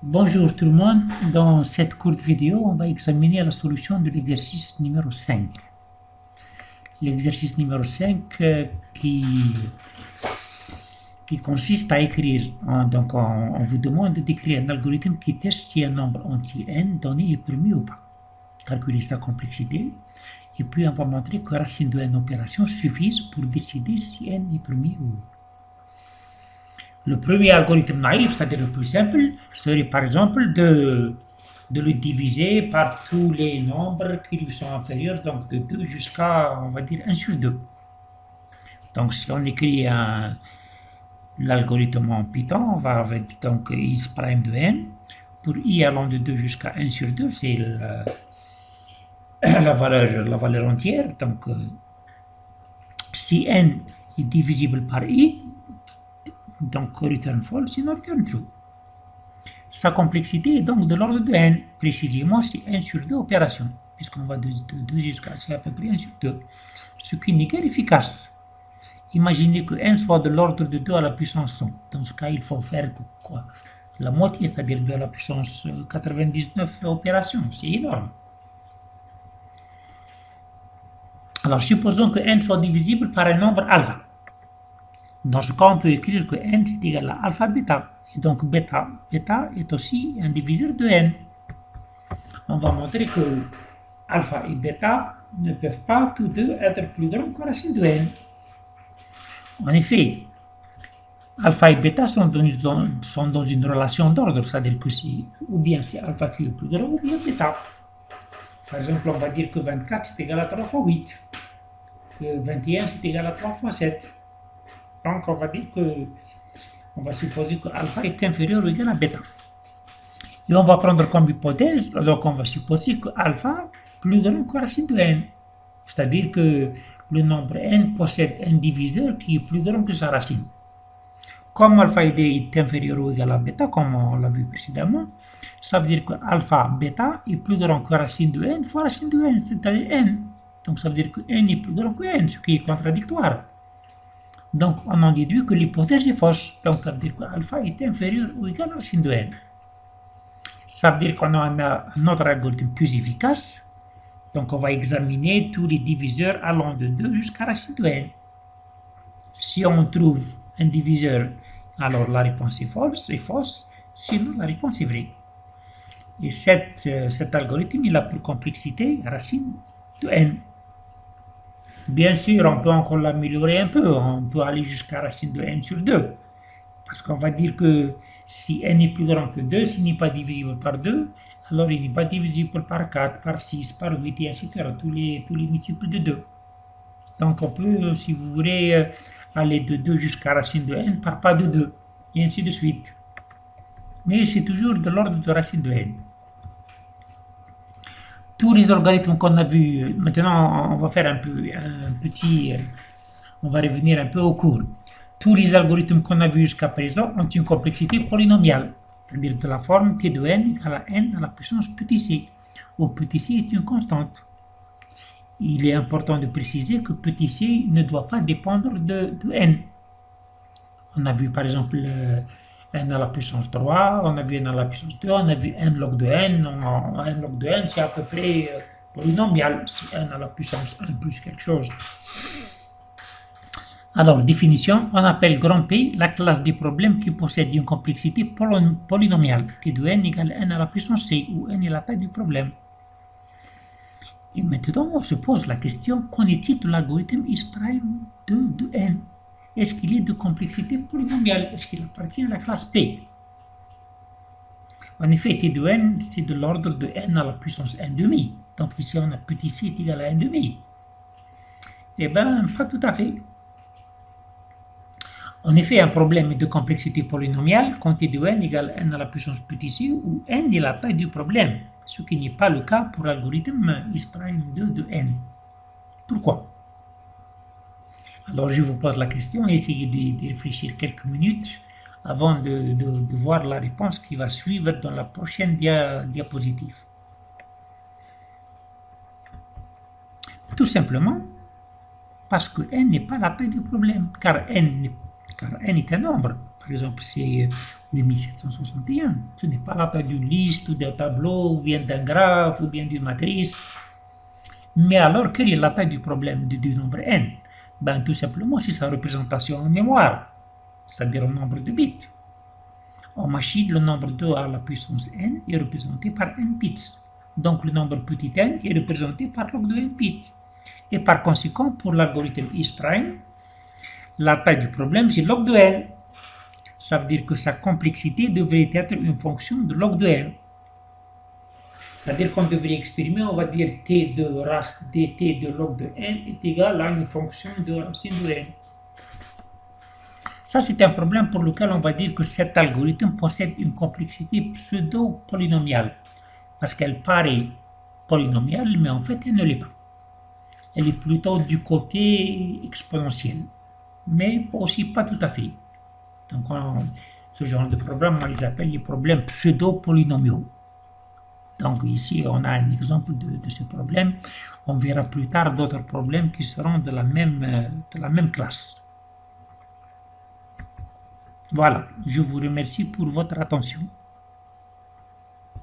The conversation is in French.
Bonjour tout le monde, dans cette courte vidéo, on va examiner la solution de l'exercice numéro 5. L'exercice numéro 5 qui consiste à écrire, on vous demande d'écrire un algorithme qui teste si un nombre entier n donné est permis ou pas. Calculer sa complexité, et puis on va montrer que racine de n opération suffisent pour décider si n est permis ou pas. Le premier algorithme naïf, c'est-à-dire le plus simple, serait par exemple de le diviser par tous les nombres qui lui sont inférieurs, donc de 2 jusqu'à, on va dire, 1 sur 2. Donc si on écrit l'algorithme en Python, on va avec donc is prime de n. Pour i allant de 2 jusqu'à 1 sur 2, c'est la valeur entière. Donc si n est divisible par i, donc return false, sinon return true. Sa complexité est donc de l'ordre de n. Précisément, c'est 1 sur 2 opérations, puisqu'on va de 2 jusqu'à, c'est à peu près 1 sur 2. Ce qui n'est guère efficace. Imaginez que n soit de l'ordre de 2 à la puissance 100. Dans ce cas, il faut faire quoi? La moitié, c'est-à-dire 2 à la puissance 99 opérations. C'est énorme. Alors, supposons que n soit divisible par un nombre alpha. Dans ce cas, on peut écrire que n c'est égal à alpha bêta. Et donc bêta est aussi un diviseur de n. On va montrer que alpha et bêta ne peuvent pas tous deux être plus grands que racine de n. En effet, alpha et bêta sont dans une relation d'ordre, c'est-à-dire que ou bien c'est alpha qui est plus grand ou bien bêta. Par exemple, on va dire que 24 c'est égal à 3 fois 8, que 21 c'est égal à 3 fois 7. Donc on va dire on va supposer que alpha est inférieur ou égal à bêta. Et on va prendre comme hypothèse, donc on va supposer que alpha est plus grand que racine de n. C'est-à-dire que le nombre n possède un diviseur qui est plus grand que sa racine. Comme alpha est inférieur ou égal à bêta, comme on l'a vu précédemment, ça veut dire que alpha bêta est plus grand que racine de n fois racine de n, c'est-à-dire n. Donc ça veut dire que n est plus grand que n, ce qui est contradictoire. Donc, on en déduit que l'hypothèse est fausse. Donc, ça veut dire que alpha est inférieur ou égal à racine de n. Ça veut dire qu'on a un autre algorithme plus efficace. Donc, on va examiner tous les diviseurs allant de 2 jusqu'à racine de n. Si on trouve un diviseur, alors la réponse est fausse. Sinon, la réponse est vraie. Et cet algorithme, il a pour complexité racine de n. Bien sûr, on peut encore l'améliorer un peu. On peut aller jusqu'à racine de n sur 2. Parce qu'on va dire que si n est plus grand que 2, s'il n'est pas divisible par 2, alors il n'est pas divisible par 4, par 6, par 8, et ainsi de suite, tous les multiples de 2. Donc on peut, si vous voulez, aller de 2 jusqu'à racine de n par pas de 2, et ainsi de suite. Mais c'est toujours de l'ordre de racine de n. Tous les algorithmes qu'on a vus, maintenant on va faire on va revenir un peu au cours. Tous les algorithmes qu'on a vus jusqu'à présent ont une complexité polynomiale, c'est-à-dire de la forme t de n égale à n à la puissance petit c, où petit c est une constante. Il est important de préciser que petit c ne doit pas dépendre de n. On a vu par exemple n à la puissance 3, on a vu n à la puissance 2, on a vu n log de n. N log de n, c'est à peu près polynomial, c'est n à la puissance 1 plus quelque chose. Alors, définition, on appelle grand P la classe des problèmes qui possède une complexité polynomiale, t de n égale n à la puissance c, où n est la taille du problème. Et maintenant, on se pose la question, qu'en est-il de l'algorithme is prime de n? Est-ce qu'il est de complexité polynomiale? Est-ce qu'il appartient à la classe P? En effet, t de n, c'est de l'ordre de n à la puissance 1 demi. Donc ici, on a petit c est égal à 1 demi. Eh bien, pas tout à fait. En effet, un problème de complexité polynomiale quand t de n égale n à la puissance petit c, où n est la taille du problème, ce qui n'est pas le cas pour l'algorithme is prime de n. Pourquoi? Alors je vous pose la question, essayez de réfléchir quelques minutes avant de voir la réponse qui va suivre dans la prochaine diapositive. Tout simplement parce que n n'est pas la taille du problème, car n est un nombre. Par exemple, si 8761. Ce n'est pas la taille d'une liste ou d'un tableau, ou bien d'un graphe, ou bien d'une matrice. Mais alors, quelle est la taille du problème du nombre n? Ben, tout simplement, c'est sa représentation en mémoire, c'est-à-dire au nombre de bits. En machine, le nombre 2 à la puissance n est représenté par n bits. Donc, le nombre petit n est représenté par log de n bits. Et par conséquent, pour l'algorithme is', la taille du problème, c'est log de n. Ça veut dire que sa complexité devrait être une fonction de log de n. C'est-à-dire qu'on devrait exprimer, on va dire t de race dt de log de n est égal à une fonction de racine de n. Ça, c'est un problème pour lequel on va dire que cet algorithme possède une complexité pseudo-polynomiale. Parce qu'elle paraît polynomiale, mais en fait, elle ne l'est pas. Elle est plutôt du côté exponentiel, mais aussi pas tout à fait. Donc, ce genre de problème, on les appelle les problèmes pseudo-polynomiaux. Donc ici, on a un exemple de ce problème. On verra plus tard d'autres problèmes qui seront de la même classe. Voilà, je vous remercie pour votre attention.